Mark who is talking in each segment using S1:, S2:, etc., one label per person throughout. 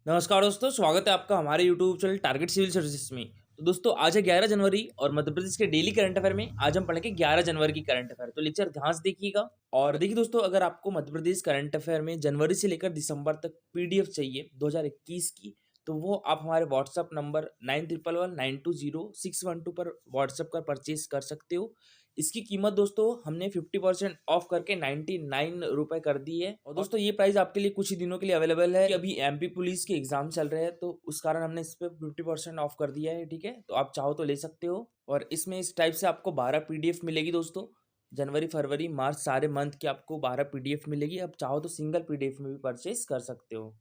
S1: नमस्कार दोस्तों, स्वागत है आपका हमारे YouTube channel target civil services में। तो दोस्तों आज है 11 जनवरी और मध्य प्रदेश के डेली करंट अफेयर में आज हम पढ़ेंगे 11 जनवरी की करंट अफेयर। तो लेक्चर ध्यान से देखिएगा। और देखिए दोस्तों, अगर आपको मध्य प्रदेश करंट अफेयर में जनवरी से लेकर दिसंबर तक पीडीएफ चाहिए 2021 की, तो वो आप हमारे व्हाट्सअप नंबर 9111920612 पर व्हाट्सअप कर परचेज कर सकते हो। इसकी कीमत दोस्तों हमने 50% ऑफ करके 99 रुपए कर दी है। और दोस्तों ये प्राइस आपके लिए कुछ ही दिनों के लिए अवेलेबल है कि अभी एमपी पुलिस के एग्जाम चल रहे हैं, तो उस कारण हमने इस पे 50% ऑफ कर दिया है। ठीक है, तो आप चाहो तो ले सकते हो। और इसमें इस टाइप से आपको 12 पीडीएफ मिलेगी दोस्तों। जनवरी, फरवरी, मार्च सारे मंथ की आपको 12 पीडीएफ मिलेगी। आप चाहो तो सिंगल पीडीएफ में भी परचेज कर सकते हो।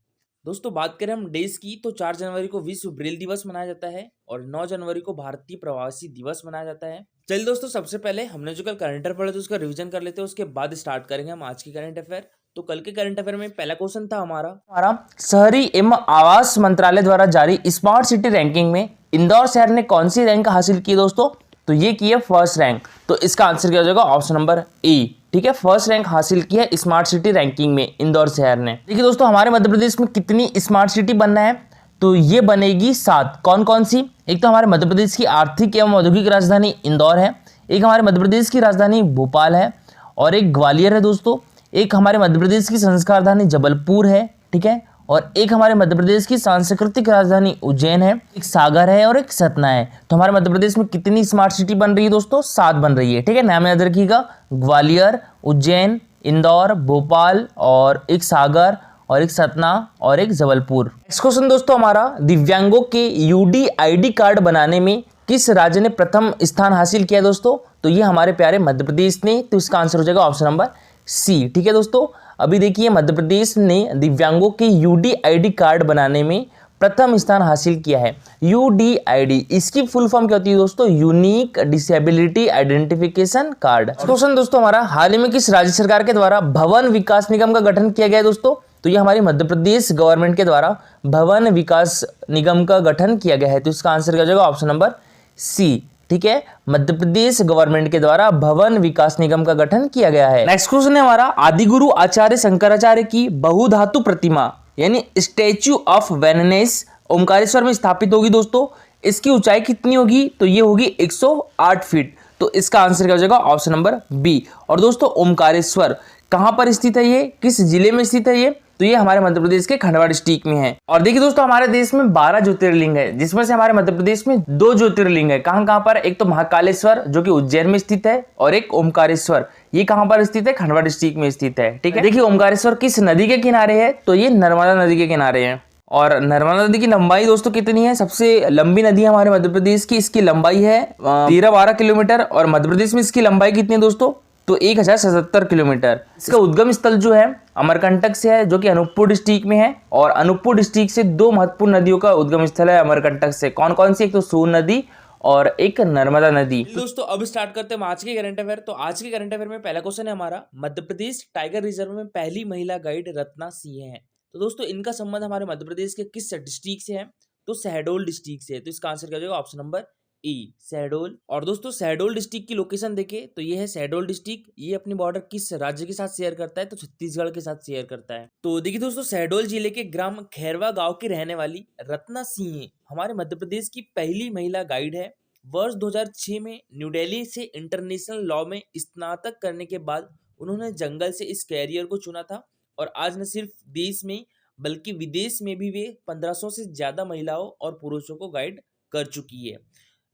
S1: दोस्तों बात करें हम डेज की, तो 4 जनवरी को विश्व ब्रेल दिवस मनाया जाता है और 9 जनवरी को भारतीय प्रवासी दिवस मनाया जाता है। चलिए दोस्तों, सबसे पहले हमने जो कल करंट अफेयर पढ़े थे उसका रिवीजन कर लेते हैं, उसके बाद स्टार्ट करेंगे हम आज की करंट अफेयर। तो कल के करंट अफेयर में पहला क्वेश्चन था हमारा शहरी एवं आवास मंत्रालय द्वारा जारी स्मार्ट सिटी रैंकिंग में इंदौर शहर ने कौन सी रैंक हासिल की दोस्तों? तो ये की है फर्स्ट रैंक। तो इसका आंसर क्या हो जाएगा? Option number A. ठीक है, फर्स्ट रैंक हासिल की है स्मार्ट सिटी रैंकिंग में इंदौर शहर ने। देखिए दोस्तों, हमारे मध्य प्रदेश में कितनी स्मार्ट सिटी बनना है? तो ये बनेगी 7। कौन कौन सी? एक तो हमारे मध्य प्रदेश की आर्थिक एवं औद्योगिक राजधानी इंदौर है, एक हमारे मध्य प्रदेश की राजधानी भोपाल है, और एक ग्वालियर है दोस्तों, एक हमारे मध्य प्रदेश की संस्कार राजधानी जबलपुर है, ठीक है, और एक हमारे मध्य प्रदेश की सांस्कृतिक राजधानी उज्जैन है, एक सागर है और एक सतना है। तो हमारे मध्य प्रदेश में कितनी स्मार्ट सिटी बन रही है दोस्तों? 7 बन रही है। ठीक है, नाम याद रखिएगा, ग्वालियर, उज्जैन, इंदौर, भोपाल, और एक सागर, और एक सतना, और एक जबलपुर। नेक्स्ट क्वेश्चन दोस्तों हमारा, दिव्यांगों के यूडीआईडी कार्ड बनाने में किस राज्य ने प्रथम स्थान हासिल किया दोस्तों? तो ये हमारे प्यारे मध्य प्रदेश ने। तो इसका आंसर हो जाएगा ऑप्शन नंबर सी। ठीक है दोस्तों, अभी देखिए मध्य प्रदेश ने दिव्यांगों के यूडीआईडी कार्ड बनाने में प्रथम स्थान हासिल किया है। यूडीआईडी, इसकी फुल फॉर्म क्या होती है दोस्तों? Unique disability identification card. Question दोस्तों हमारा, हाल ही में किस राज्य सरकार के द्वारा भवन विकास निगम का गठन किया गया है दोस्तों? तो ये हमारी मध्य प्रदेश गवर्नमेंट के द्वारा भवन विकास निगम का गठन किया गया है। तो इसका आंसर क्या हो जाएगा? Option number C. ठीक है, मध्य प्रदेश गवर्नमेंट के द्वारा भवन विकास निगम का गठन किया गया है। नेक्स्ट क्वेश्चन है हमारा, आदिगुरु आचार्य शंकराचार्य की बहुधातु प्रतिमा यानी स्टैच्यू ऑफ वेननेस ओमकारेश्वर में स्थापित होगी दोस्तों। इसकी ऊंचाई कितनी होगी? तो ये होगी 108 फीट। तो इसका आंसर क्या हो जाएगा? Option number B. और दोस्तों ओमकारेश्वर कहां पर स्थित है? ये किस जिले में स्थित है? ये तो ये हमारे मध्य प्रदेश के खंडवा डिस्ट्रिक्ट में है। और देखिए दोस्तों, हमारे देश में 12 ज्योतिर्लिंग है, जिसमें से हमारे मध्य प्रदेश में 2 ज्योतिर्लिंग है। कहां कहां पर? एक तो महाकालेश्वर जो कि उज्जैन में स्थित है, और एक ओमकारेश्वर, ये कहां पर स्थित है? खंडवा डिस्ट्रिक्ट में स्थित है। ठीक है, देखिए ओमकारेश्वर किस नदी के किनारे है? तो ये नर्मदा नदी के किनारे है। और नर्मदा नदी की लंबाई दोस्तों कितनी है? सबसे लंबी नदी है हमारे मध्य प्रदेश की, इसकी लंबाई है 13-12 किलोमीटर। और मध्य प्रदेश में इसकी लंबाई कितनी है दोस्तों? तो 1077 किलोमीटर। इसका उद्गम स्थल जो है अमरकंटक से है, जो कि अनूपपुर डिस्ट्रिक्ट में है। और अनूपपुर डिस्ट्रिक्ट से 2 महत्वपूर्ण नदियों का उद्गम स्थल है अमरकंटक से। कौन कौन सी? एक तो सोन नदी और एक नर्मदा नदी। दोस्तों अब स्टार्ट करते हैं आज के करंट अफेयर। तो आज के करंट अफेयर में पहला क्वेश्चन है हमारा, मध्य प्रदेश टाइगर रिजर्व में पहली महिला गाइड रत्ना सिंह है। तो दोस्तों इनका संबंध हमारे मध्य प्रदेश के किस डिस्ट्रिक्ट से है? तो शहडोल डिस्ट्रिक्ट से है। तो इसका आंसर क्या हो जाएगा? ऑप्शन नंबर ई, शहडोल। और दोस्तों शहडोल डिस्ट्रिक्ट की लोकेशन देखें तो ये है शहडोल डिस्ट्रिक्ट। ये अपनी बॉर्डर किस राज्य के साथ शेयर करता है? तो छत्तीसगढ़ के साथ शेयर करता है। तो देखिए दोस्तों, शहडोल जिले के ग्राम खैरवा गांव की रहने वाली रत्ना सिंह हमारे मध्य प्रदेश की पहली महिला गाइड है। वर्ष 2006 में न्यू दिल्ली से इंटरनेशनल लॉ में स्नातक करने के बाद उन्होंने जंगल से इस कैरियर को चुना था। और आज न सिर्फ देश में बल्कि विदेश में भी वे 1500 से ज्यादा महिलाओं और पुरुषों को गाइड कर चुकी है।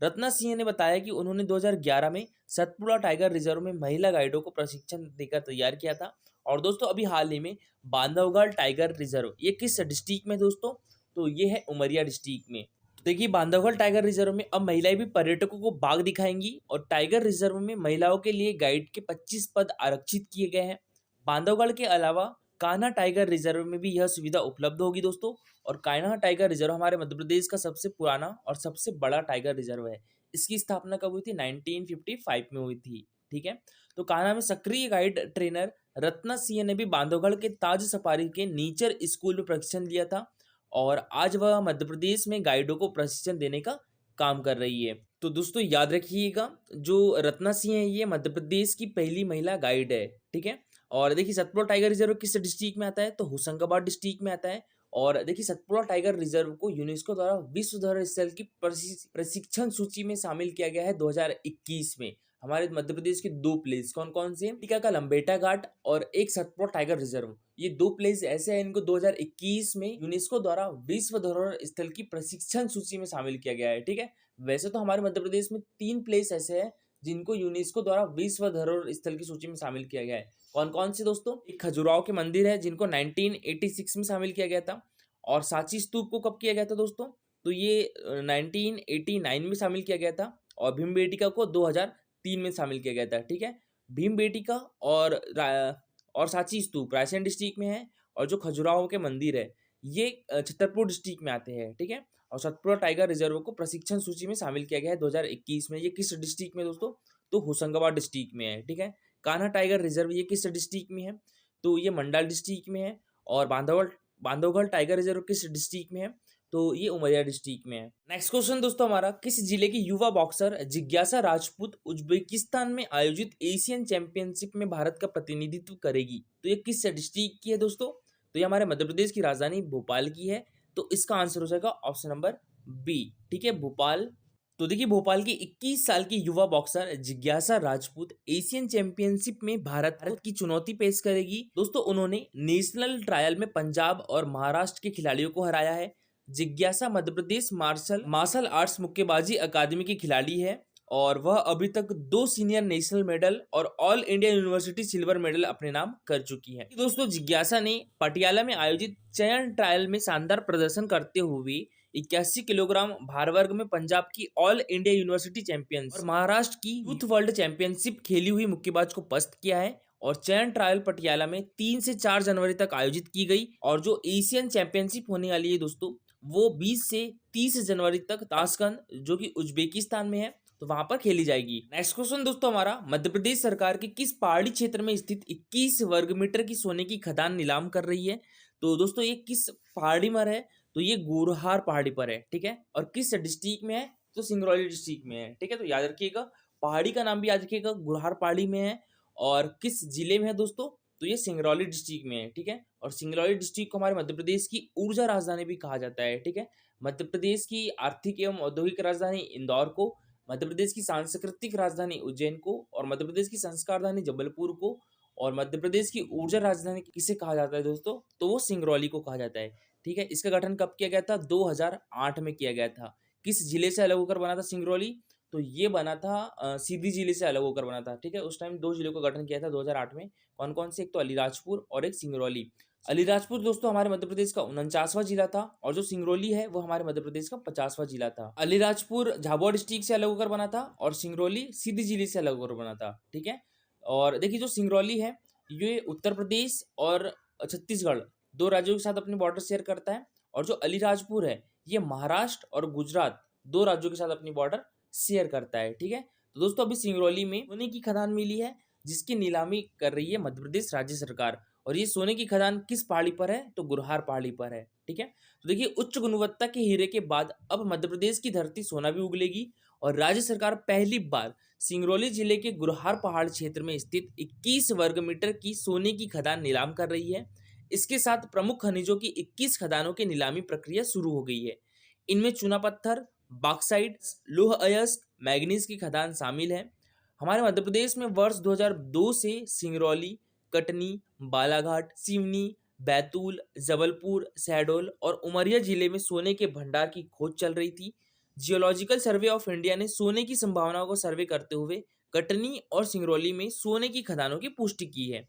S1: रत्ना सिंह ने बताया कि उन्होंने 2011 में सतपुड़ा टाइगर रिजर्व में महिला गाइडों को प्रशिक्षण देकर तैयार किया था। और दोस्तों अभी हाल ही में बांधवगढ़ टाइगर रिजर्व, ये किस डिस्ट्रिक्ट में दोस्तों? तो ये है उमरिया डिस्ट्रिक्ट में। तो देखिए बांधवगढ़ टाइगर रिजर्व में अब महिलाएं भी पर्यटकों को बाघ दिखाएंगी। और टाइगर रिजर्व में महिलाओं के लिए गाइड के 25 पद आरक्षित किए गए हैं। बांधवगढ़ के अलावा कान्हा टाइगर रिजर्व में भी यह सुविधा उपलब्ध होगी दोस्तों। और कान्हा टाइगर रिजर्व हमारे मध्य प्रदेश का सबसे पुराना और सबसे बड़ा टाइगर रिजर्व है। इसकी स्थापना कब हुई थी? 1955 में हुई थी। ठीक है, तो कान्हा में सक्रिय गाइड ट्रेनर रत्ना सिंह ने भी बांधवगढ़ के ताज सफारी के नीचर स्कूल में प्रशिक्षण लिया था। और आज वह मध्य प्रदेश में गाइडों को प्रशिक्षण देने का काम कर रही है। तो दोस्तों याद रखिएगा, जो रत्ना सिंह है ये मध्य प्रदेश की पहली महिला गाइड है। ठीक है, और देखिए सतपुड़ा टाइगर रिजर्व किस डिस्ट्रिक्ट में आता है? तो होशंगाबाद डिस्ट्रिक्ट में आता है। और देखिए सतपुड़ा टाइगर रिजर्व को यूनेस्को द्वारा विश्व धरोहर स्थल की प्रशिक्षण सूची में शामिल किया गया है 2021 में। हमारे मध्य प्रदेश के दो प्लेस कौन कौन से, टीका का लंबेटा घाट और एक सतपुड़ा टाइगर रिजर्व, ये दो प्लेस ऐसे हैं इनको 2021 में यूनेस्को द्वारा विश्व धरोहर स्थल की प्रशिक्षण सूची में शामिल किया गया है। ठीक है, वैसे तो हमारे मध्य प्रदेश में 3 प्लेस ऐसे हैं जिनको यूनेस्को द्वारा विश्व धरोहर स्थल की सूची में शामिल किया गया है। कौन कौन से दोस्तों, एक खजुराहो के मंदिर है जिनको 1986 में शामिल किया गया था। और सांची स्तूप को कब किया गया था दोस्तों, तो ये 1989 में शामिल किया गया था। और भीमबेटका को 2003 में शामिल किया गया था। ठीक है, भीमबेटका और सांची स्तूप रायसेन डिस्ट्रिक्ट में है, और जो खजुराहो के मंदिर है ये छतरपुर डिस्ट्रिक्ट में आते हैं। ठीक है, और सतपुड़ा टाइगर रिजर्व को प्रशिक्षण सूची में शामिल किया गया है 2021 में। ये किस डिस्ट्रिक्ट में दोस्तों, तो होशंगाबाद डिस्ट्रिक्ट में है। ठीक है, कान्हा टाइगर रिजर्व ये किस डिस्ट्रिक्ट में है, तो ये मंडल डिस्ट्रिक्ट में है। और बांधवगढ़ टाइगर रिजर्व किस डिस्ट्रिक्ट में है, तो ये उमरिया डिस्ट्रिक्ट में है। नेक्स्ट क्वेश्चन दोस्तों हमारा, किस जिले की युवा बॉक्सर जिज्ञासा राजपूत उज्बेकिस्तान में आयोजित एशियन चैंपियनशिप में भारत का प्रतिनिधित्व करेगी, तो ये किस डिस्ट्रिक्ट की है दोस्तों, तो ये हमारे मध्य प्रदेश की राजधानी भोपाल की है। तो इसका आंसर हो जाएगा ऑप्शन नंबर बी। ठीक है, भोपाल। तो देखिए भोपाल की 21 साल की युवा बॉक्सर जिज्ञासा राजपूत एशियन चैंपियनशिप में भारत की चुनौती पेश करेगी। दोस्तों उन्होंने नेशनल ट्रायल में पंजाब और महाराष्ट्र के खिलाड़ियों को हराया है। जिज्ञासा मध्य प्रदेश मार्शल आर्ट्स मुक्केबाजी अकादमी की खिलाड़ी है, और वह अभी तक 2 सीनियर नेशनल मेडल और all India university silver medal अपने नाम कर चुकी है। दोस्तों जिज्ञासा ने पटियाला में आयोजित चयन ट्रायल में शानदार प्रदर्शन करते हुए 81 किलोग्राम भार वर्ग में पंजाब की ऑल इंडिया यूनिवर्सिटी चैंपियंस और महाराष्ट्र की यूथ वर्ल्ड चैंपियनशिप खेली हुई मुक्केबाज को पस्त किया है। और चयन ट्रायल पटियाला में 3 से 4 जनवरी तक आयोजित की गई, और जो एशियन चैंपियनशिप होने वाली है दोस्तों वो 20 से 30 जनवरी तक ताशकंद जो कि उज्बेकिस्तान में है, तो वहां पर खेली जाएगी। नेक्स्ट क्वेश्चन दोस्तों हमारा, मध्य प्रदेश सरकार के किस पहाड़ी क्षेत्र में स्थित 21 वर्ग मीटर की सोने की खदान नीलाम कर रही है, तो दोस्तों ये किस पहाड़ी पर है, तो ये गोरहार पहाड़ी पर है। ठीक है, और किस डिस्ट्रिक्ट में है, तो सिंगरौली डिस्ट्रिक्ट में है। ठीक है, तो याद रखिएगा पहाड़ी का नाम भी याद रखिएगा, गोरहार पहाड़ी में है। और किस जिले में है दोस्तों, तो ये सिंगरौली डिस्ट्रिक्ट में है। ठीक है, और सिंगरौली डिस्ट्रिक्ट को हमारे मध्य प्रदेश की ऊर्जा राजधानी भी कहा जाता है। ठीक है, मध्य प्रदेश की आर्थिक एवं औद्योगिक राजधानी इंदौर को, मध्य प्रदेश की सांस्कृतिक राजधानी उज्जैन को, और मध्य प्रदेश की संस्कार राजधानी जबलपुर को, और मध्य प्रदेश की ऊर्जा राजधानी किसे कहा जाता है दोस्तों, तो वो सिंगरौली को कहा जाता है। ठीक है, इसका गठन कब किया गया था, 2008 में किया गया था। किस जिले से अलग होकर बना था सिंगरौली, तो ये बना था सीधी जिले से अलग होकर बना था। ठीक है, उस टाइम 2 जिलों का गठन किया था 2008 में। कौन कौन से, एक तो अलीराजपुर और एक सिंगरौली। अलीराजपुर दोस्तों हमारे मध्य प्रदेश का 49वां जिला था, और जो सिंगरौली है वो हमारे मध्य प्रदेश का 50वां जिला था। अलीराजपुर झाबुआ डिस्ट्रिक्ट से अलग होकर बना था, और सिंगरौली सीधी जिले से अलग होकर बना था। ठीक है, और देखिए जो सिंगरौली है ये उत्तर प्रदेश और छत्तीसगढ़ 2 राज्यों के साथ अपनी बॉर्डर शेयर करता है, और जो अलीराजपुर है ये महाराष्ट्र और गुजरात 2 राज्यों के साथ अपनी बॉर्डर शेयर करता है। ठीक है, तो दोस्तों अभी सिंगरौली में सोने की खदान मिली है जिसकी नीलामी कर रही है मध्य प्रदेश राज्य सरकार, और ये सोने की खदान किस पहाड़ी पर है, तो गुरहार पहाड़ी पर है। ठीक है, तो देखिए उच्च गुणवत्ता के हीरे के बाद अब मध्य प्रदेश की धरती सोना भी उगलेगी, और राज्य सरकार पहली बार सिंगरौली जिले के गुरहार पहाड़ क्षेत्र में स्थित 21 वर्ग मीटर की सोने की खदान नीलाम कर रही है। इसके साथ प्रमुख खनिजों की 21 खदानों की नीलामी प्रक्रिया शुरू हो गई है। इनमें चूना पत्थर, बॉक्साइट, लौह अयस्क, मैग्नीज की खदान शामिल है। हमारे मध्य प्रदेश में वर्ष 2002 से सिंगरौली, कटनी, बालाघाट, सिवनी, बैतूल, जबलपुर, शहडोल और उमरिया जिले में सोने के भंडार की खोज चल रही थी। जियोलॉजिकल सर्वे ऑफ इंडिया ने सोने की संभावनाओं को सर्वे करते हुए कटनी और सिंगरौली में सोने की खदानों की पुष्टि की है।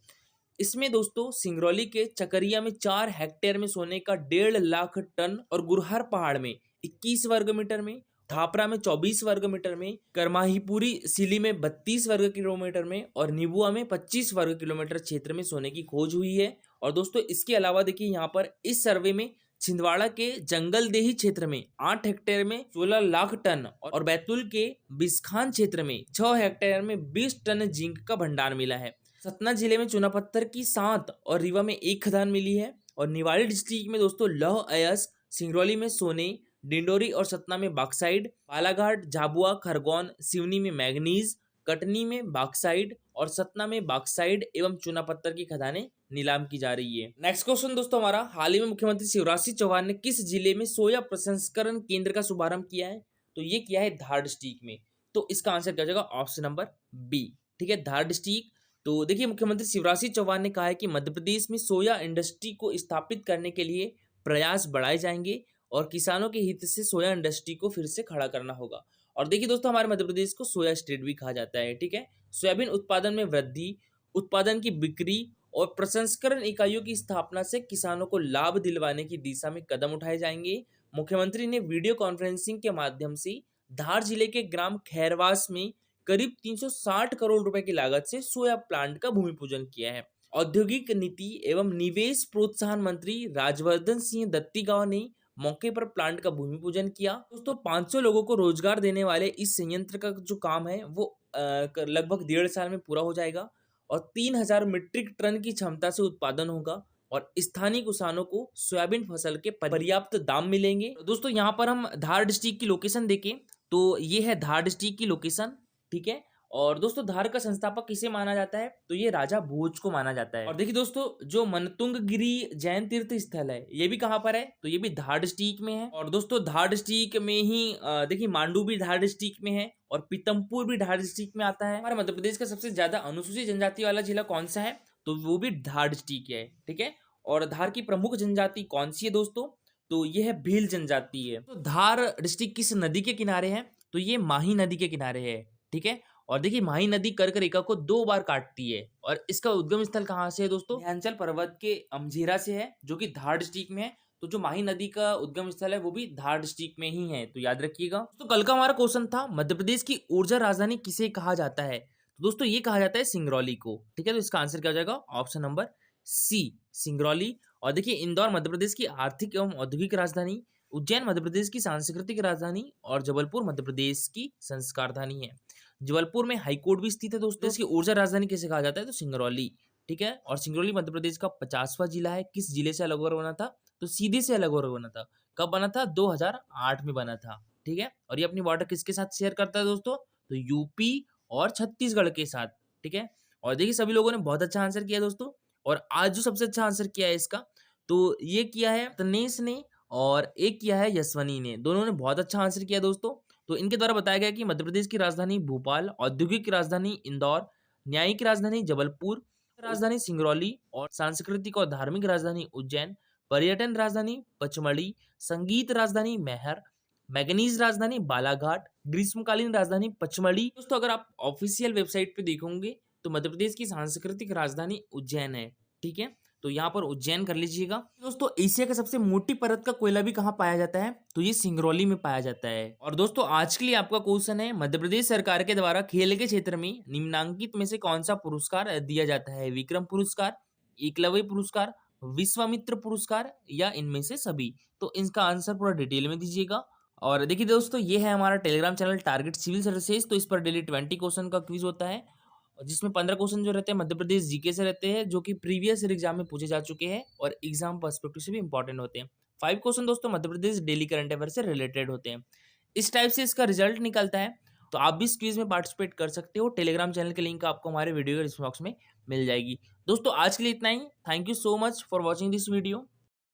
S1: इसमें दोस्तों सिंगरौली के चकरिया में 4 हेक्टेयर में सोने का 1.5 लाख टन, और गुरहार पहाड़ में 21 वर्ग मीटर में, थापरा में 24 वर्ग मीटर में, करमाहीपुरी सिली में 32 वर्ग किलोमीटर में, और निबुआ में 25 वर्ग किलोमीटर क्षेत्र में सोने की खोज हुई है। और दोस्तों इसके अलावा देखिए यहाँ पर इस सर्वे में छिंदवाड़ा के जंगलदेही क्षेत्र में 8 हेक्टेयर में 16 लाख टन, और बैतूल के बिस्खान क्षेत्र में 6 हेक्टेयर में 20 टन जिंक का भंडार मिला है। सतना जिले में चूना पत्थर की 7 और रीवा में 1 खदान मिली है। और निवाड़ी डिस्ट्रिक्ट में दोस्तों लौह अयस्क, सिंगरौली में सोने, डिंडोरी और सतना में बॉक्साइड, बालाघाट, झाबुआ, खरगोन, सिवनी में मैग्नीज, कटनी में बॉक्साइड और सतना में बॉक्साइड एवं चूना पत्थर की खदानें नीलाम की जा रही है। नेक्स्ट क्वेश्चन दोस्तों हमारा, हाल ही में मुख्यमंत्री शिवराज सिंह चौहान ने किस जिले में सोया प्रसंस्करण केंद्र का शुभारंभ किया है? तो ये किया है धार डिस्ट्रिक्ट में। तो इसका आंसर क्या हो जाएगा? Option number B. ठीक है, धार डिस्ट्रिक्ट। तो देखिए, मुख्यमंत्री शिवराज सिंह चौहान ने कहा है कि मध्य प्रदेश में सोया इंडस्ट्री को स्थापित करने के लिए प्रयास बढ़ाए जाएंगे और किसानों के हित से सोया इंडस्ट्री को फिर से खड़ा करना होगा। और देखिए दोस्तों, हमारे मध्य प्रदेश को सोया स्टेट भी कहा जाता है। ठीक है, सोयाबीन उत्पादन में वृद्धि, उत्पादन की बिक्री और प्रसंस्करण इकाइयों की स्थापना से किसानों को लाभ दिलवाने की दिशा में कदम उठाए जाएंगे। मुख्यमंत्री ने वीडियो कॉन्फ्रेंसिंग के माध्यम से धार जिले के ग्राम खैरवास में करीब 360 करोड़ रुपए की लागत से सोया प्लांट का भूमि पूजन किया है। औद्योगिक नीति एवं निवेश प्रोत्साहन मंत्री राजवर्धन सिंह दत्तीगांव ने मौके पर प्लांट का भूमि पूजन किया। दोस्तों 500 लोगों को रोजगार देने वाले इस संयंत्र का जो काम है वो लगभग 1.5 साल में पूरा हो जाएगा और 3000 मीट्रिक टन की क्षमता से उत्पादन होगा और स्थानीय किसानों को सोयाबीन फसल के पर्याप्त दाम मिलेंगे। दोस्तों यहाँ पर हम धार डिस्ट्रिक्ट की लोकेशन देखें तो ये है धार डिस्ट्रिक्ट की लोकेशन। ठीक है, और दोस्तों धार का संस्थापक किसे माना जाता है? तो ये राजा भोज को माना जाता है। और देखिए दोस्तों, जो मनतुंगगिरी जैन तीर्थ स्थल है ये भी कहाँ पर है? तो ये भी धार डिस्ट्रिक्ट में है। और दोस्तों धार डिस्ट्रिक्ट में ही देखिए मांडू भी धार डिस्ट्रिक्ट में है और पीतमपुर भी धार डिस्ट्रिक्ट में आता है। हमारे मध्य प्रदेश का सबसे ज्यादा अनुसूचित जनजाति वाला जिला कौन सा है? तो वो भी धार डिस्ट्रिक्ट है। ठीक है, और धार की प्रमुख जनजाति कौन सी है दोस्तों? तो ये है भील जनजाति है। तो धार डिस्ट्रिक्ट किस नदी के किनारे है? तो ये माही नदी के किनारे है। ठीक है, और देखिए माही नदी कर्क रेखा को 2 बार काटती है और इसका उद्गम स्थल कहाँ से है दोस्तों? विंध्याचल पर्वत के अमझीरा से है जो कि धार डिस्ट्रिक्ट में है। तो जो माही नदी का उद्गम स्थल है वो भी धार डिस्ट्रिक्ट में ही है, तो याद रखिएगा। तो कल का हमारा क्वेश्चन था, मध्य प्रदेश की ऊर्जा राजधानी किसे कहा जाता है? तो दोस्तों ये कहा जाता है सिंगरौली को। ठीक है, तो इसका आंसर क्या हो जाएगा? Option number C, Singrauli. और देखिए इंदौर मध्य प्रदेश की आर्थिक एवं औद्योगिक राजधानी, उज्जैन मध्य प्रदेश की सांस्कृतिक राजधानी और जबलपुर मध्य प्रदेश की संस्कार राजधानी है। जबलपुर में हाईकोर्ट भी स्थित है दोस्तों। इसकी ऊर्जा राजधानी किसे कहा जाता है? तो सिंगरौली। ठीक है, और सिंगरौली मध्य प्रदेश का 50वां जिला है। किस जिले से अलग बना था? तो सीधे से अलग बना था। कब बना था? 2008 में बना था। ठीक है, और ये अपनी बॉर्डर किसके साथ शेयर करता है दोस्तों? तो यूपी और छत्तीसगढ़ के साथ। ठीक है, और देखिए सभी लोगों ने बहुत अच्छा आंसर किया दोस्तों। और आज जो सबसे अच्छा आंसर किया है इसका, तो ये किया है तनेश ने और एक किया है यशवनी ने। दोनों ने बहुत अच्छा आंसर किया दोस्तों। तो इनके द्वारा बताया गया कि मध्य प्रदेश की राजधानी भोपाल, औद्योगिक राजधानी इंदौर, न्यायिक राजधानी जबलपुर, राजधानी सिंगरौली और सांस्कृतिक और धार्मिक राजधानी उज्जैन, पर्यटन राजधानी पचमढ़ी, संगीत राजधानी मैहर, मैगनीज राजधानी बालाघाट, ग्रीष्मकालीन राजधानी पचमढ़ी। दोस्तों अगर आप ऑफिशियल वेबसाइट पे देखोगे तो मध्य प्रदेश की सांस्कृतिक राजधानी उज्जैन है। ठीक है, तो यहाँ पर उज्जैन कर लीजिएगा। दोस्तों एशिया का सबसे मोटी परत का कोयला भी कहाँ पाया जाता है? तो ये सिंगरौली में पाया जाता है। और दोस्तों आज के लिए आपका क्वेश्चन है, मध्य प्रदेश सरकार के द्वारा खेल के क्षेत्र में निम्नांकित में से कौन सा पुरस्कार दिया जाता है? विक्रम पुरस्कार, एकलव्य पुरस्कार, विश्वामित्र पुरस्कार या इनमें से सभी? तो इसका आंसर पूरा डिटेल में दीजिएगा। और देखिए दोस्तों, ये है हमारा Telegram channel target civil services. तो इस पर डेली 20 क्वेश्चन का क्विज होता है जिसमें 15 क्वेश्चन जो रहते हैं मध्य प्रदेश जीके से रहते हैं, जो कि प्रीवियस एग्जाम में पूछे जा चुके हैं और एग्जाम पर्सपेक्टिव से भी इंपॉर्टेंट होते हैं। 5 क्वेश्चन दोस्तों Madhya Pradesh daily current affair से रिलेटेड होते हैं। इस टाइप से इसका रिजल्ट निकलता है। तो आप भी इस क्विज में पार्टिसिपेट कर सकते हो। टेलीग्राम चैनल के लिंक आपको हमारे वीडियो के डिस्क्रिप्शन बॉक्स में मिल जाएगी। दोस्तों आज के लिए इतना ही। Thank you so much for watching this video.